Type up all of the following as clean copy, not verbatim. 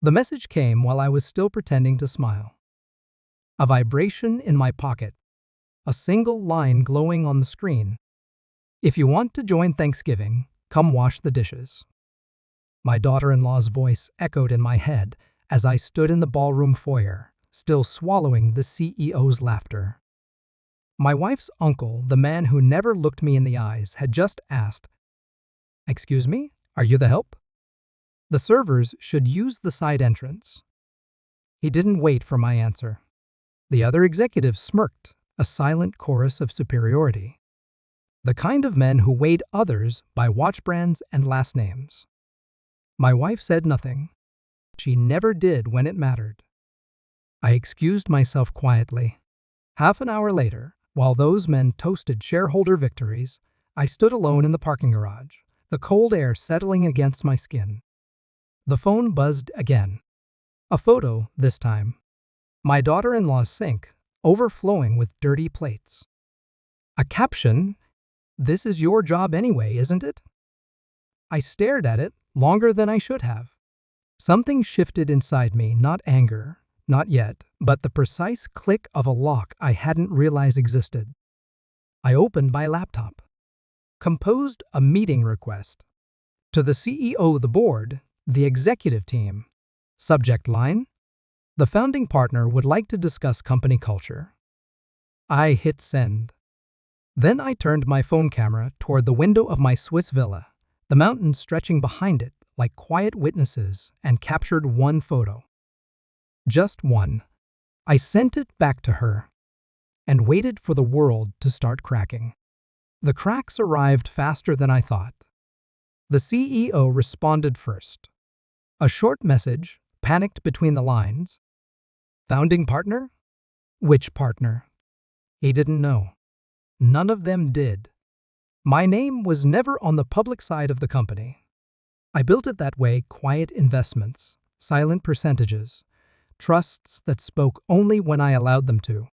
The message came while I was still pretending to smile. A vibration in my pocket. A single line glowing on the screen. If you want to join Thanksgiving, come wash the dishes. My daughter-in-law's voice echoed in my head as I stood in the ballroom foyer, still swallowing the CEO's laughter. My wife's uncle, the man who never looked me in the eyes, had just asked, "Excuse me, are you the help? The servers should use the side entrance." He didn't wait for my answer. The other executives smirked, a silent chorus of superiority. The kind of men who weighed others by watch brands and last names. My wife said nothing. She never did when it mattered. I excused myself quietly. Half an hour later, while those men toasted shareholder victories, I stood alone in the parking garage, the cold air settling against my skin. The phone buzzed again. A photo this time. My daughter-in-law's sink, overflowing with dirty plates. A caption, "This is your job anyway, isn't it?" I stared at it longer than I should have. Something shifted inside me, not anger, not yet, but the precise click of a lock I hadn't realized existed. I opened my laptop. Composed a meeting request. To the CEO, the board, the executive team. Subject line: "The founding partner would like to discuss company culture." I hit send. Then I turned my phone camera toward the window of my Swiss villa, the mountains stretching behind it like quiet witnesses, and captured one photo. Just one. I sent it back to her and waited for the world to start cracking. The cracks arrived faster than I thought. The CEO responded first. A short message, panicked between the lines. Founding partner? Which partner? He didn't know. None of them did. My name was never on the public side of the company. I built it that way: quiet investments, silent percentages, trusts that spoke only when I allowed them to.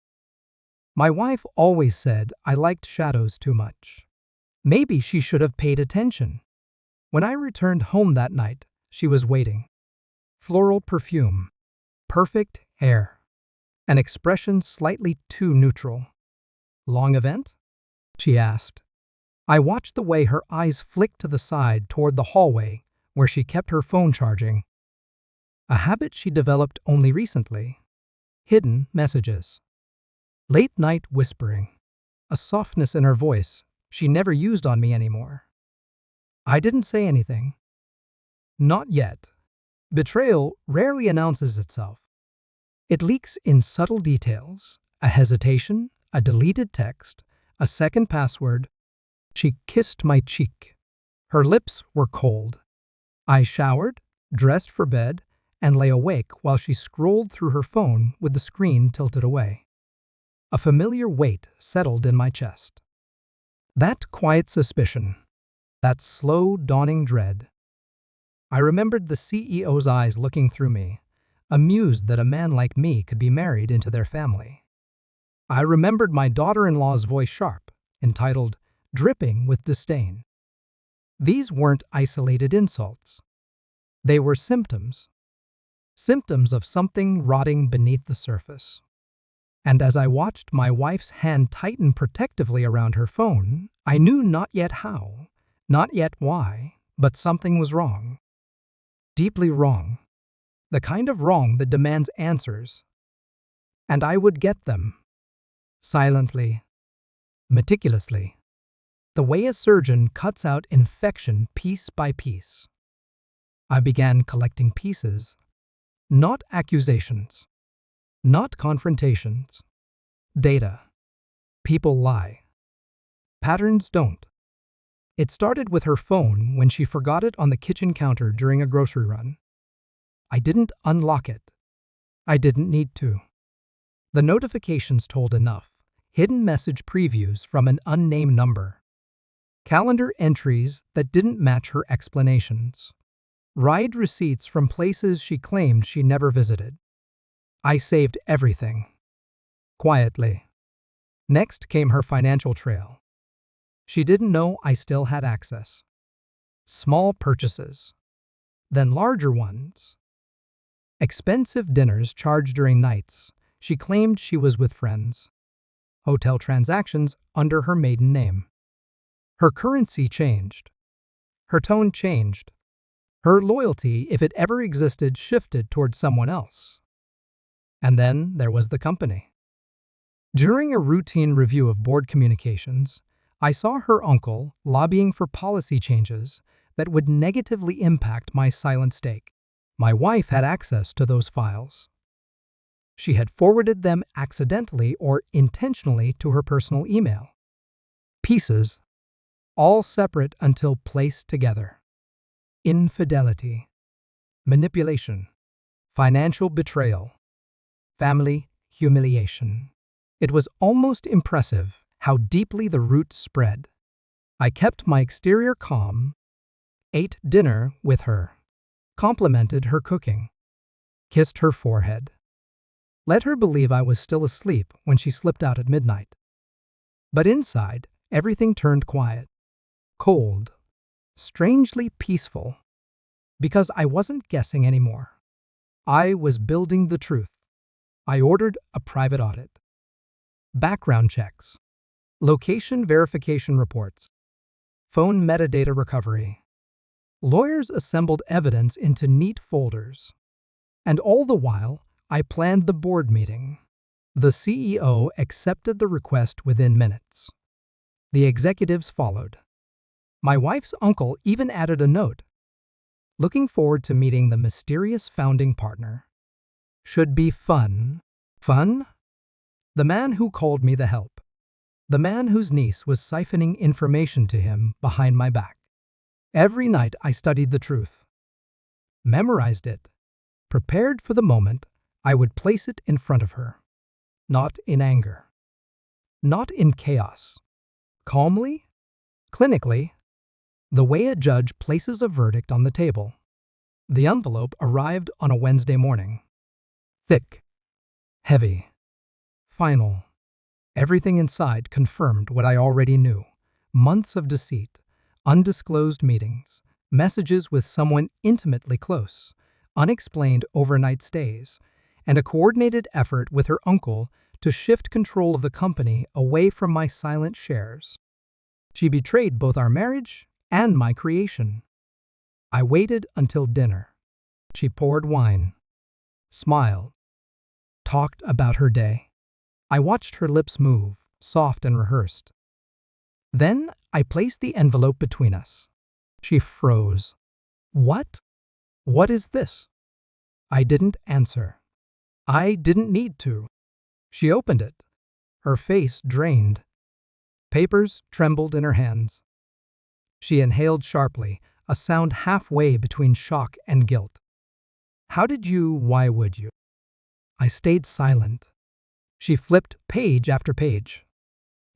My wife always said I liked shadows too much. Maybe she should have paid attention. When I returned home that night, she was waiting. Floral perfume, perfect hair, an expression slightly too neutral. "Long event?" she asked. I watched the way her eyes flicked to the side toward the hallway where she kept her phone charging. A habit she developed only recently. Hidden messages. Late night whispering. A softness in her voice she never used on me anymore. I didn't say anything. Not yet. Betrayal rarely announces itself. It leaks in subtle details: a hesitation, a deleted text, a second password. She kissed my cheek. Her lips were cold. I showered, dressed for bed, and lay awake while she scrolled through her phone with the screen tilted away. A familiar weight settled in my chest. That quiet suspicion, that slow dawning dread. I remembered the CEO's eyes looking through me, amused that a man like me could be married into their family. I remembered my daughter-in-law's voice, sharp, entitled, dripping with disdain. These weren't isolated insults. They were symptoms. Symptoms of something rotting beneath the surface. And as I watched my wife's hand tighten protectively around her phone, I knew not yet how, not yet why, but something was wrong. Deeply wrong. The kind of wrong that demands answers. And I would get them. Silently. Meticulously. The way a surgeon cuts out infection piece by piece. I began collecting pieces. Not accusations. Not confrontations. Data. People lie. Patterns don't. It started with her phone when she forgot it on the kitchen counter during a grocery run. I didn't unlock it. I didn't need to. The notifications told enough. Hidden message previews from an unnamed number. Calendar entries that didn't match her explanations. Ride receipts from places she claimed she never visited. I saved everything. Quietly. Next came her financial trail. She didn't know I still had access. Small purchases. Then larger ones. Expensive dinners charged during nights. She claimed she was with friends. Hotel transactions under her maiden name. Her currency changed. Her tone changed. Her loyalty, if it ever existed, shifted towards someone else. And then there was the company. During a routine review of board communications, I saw her uncle lobbying for policy changes that would negatively impact my silent stake. My wife had access to those files. She had forwarded them accidentally or intentionally to her personal email. Pieces, all separate until placed together. Infidelity, manipulation, financial betrayal, family humiliation. It was almost impressive how deeply the roots spread. I kept my exterior calm, ate dinner with her, complimented her cooking, kissed her forehead, let her believe I was still asleep when she slipped out at midnight. But inside, everything turned quiet, cold, strangely peaceful, because I wasn't guessing anymore. I was building the truth. I ordered a private audit, background checks, location verification reports, phone metadata recovery. Lawyers assembled evidence into neat folders. And all the while, I planned the board meeting. The CEO accepted the request within minutes. The executives followed. My wife's uncle even added a note. Looking forward to meeting the mysterious founding partner. Should be fun. Fun? The man who called me the help. The man whose niece was siphoning information to him behind my back. Every night I studied the truth. Memorized it. Prepared for the moment I would place it in front of her. Not in anger. Not in chaos. Calmly, clinically, the way a judge places a verdict on the table. The envelope arrived on a Wednesday morning. Thick, heavy, final. Everything inside confirmed what I already knew. Months of deceit, undisclosed meetings, messages with someone intimately close, unexplained overnight stays, and a coordinated effort with her uncle to shift control of the company away from my silent shares. She betrayed both our marriage and my creation. I waited until dinner. She poured wine, smiled, talked about her day. I watched her lips move, soft and rehearsed. Then I placed the envelope between us. She froze. What? What is this? I didn't answer. I didn't need to. She opened it. Her face drained. Papers trembled in her hands. She inhaled sharply, a sound halfway between shock and guilt. How did you? Why would you? I stayed silent. She flipped page after page.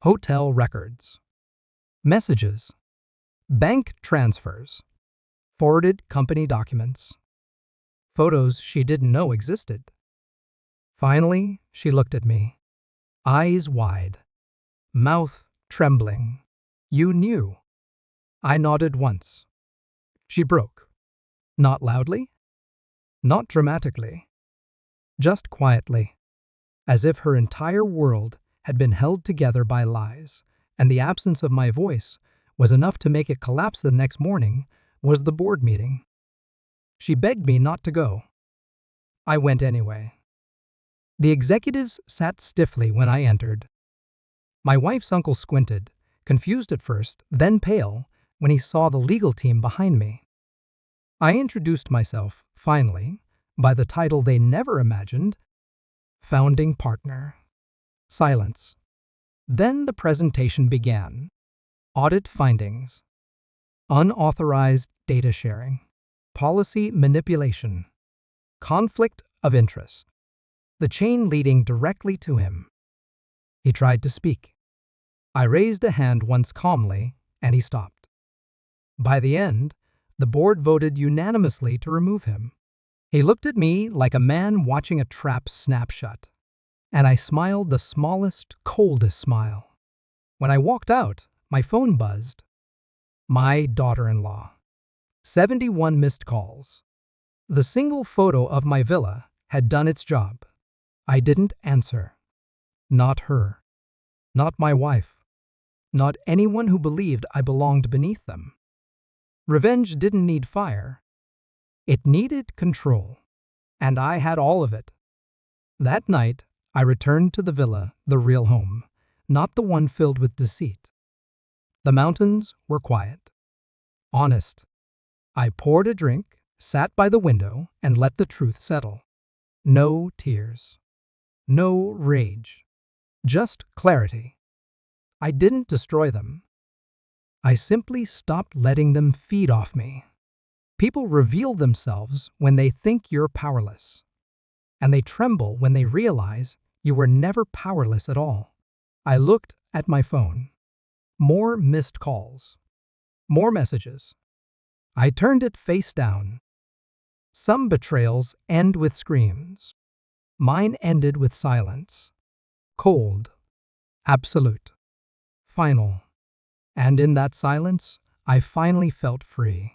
Hotel records. Messages. Bank transfers. Forwarded company documents. Photos she didn't know existed. Finally, she looked at me. Eyes wide. Mouth trembling. You knew. I nodded once. She broke. Not loudly. Not dramatically. Just quietly. As if her entire world had been held together by lies, and the absence of my voice was enough to make it collapse. The next morning was the board meeting. She begged me not to go. I went anyway. The executives sat stiffly when I entered. My wife's uncle squinted, confused at first, then pale, when he saw the legal team behind me. I introduced myself, finally, by the title they never imagined, founding partner. Silence. Then the presentation began. Audit findings. Unauthorized data sharing. Policy manipulation. Conflict of interest. The chain leading directly to him. He tried to speak. I raised a hand once calmly, and he stopped. By the end, the board voted unanimously to remove him. He looked at me like a man watching a trap snap shut, and I smiled the smallest, coldest smile. When I walked out, my phone buzzed. My daughter-in-law. 71 missed calls. The single photo of my villa had done its job. I didn't answer. Not her. Not my wife. Not anyone who believed I belonged beneath them. Revenge didn't need fire. It needed control. And I had all of it. That night, I returned to the villa, the real home, not the one filled with deceit. The mountains were quiet. Honest. I poured a drink, sat by the window, and let the truth settle. No tears. No rage. Just clarity. I didn't destroy them. I simply stopped letting them feed off me. People reveal themselves when they think you're powerless. And they tremble when they realize you were never powerless at all. I looked at my phone. More missed calls. More messages. I turned it face down. Some betrayals end with screams. Mine ended with silence. Cold. Absolute. Final. And in that silence, I finally felt free.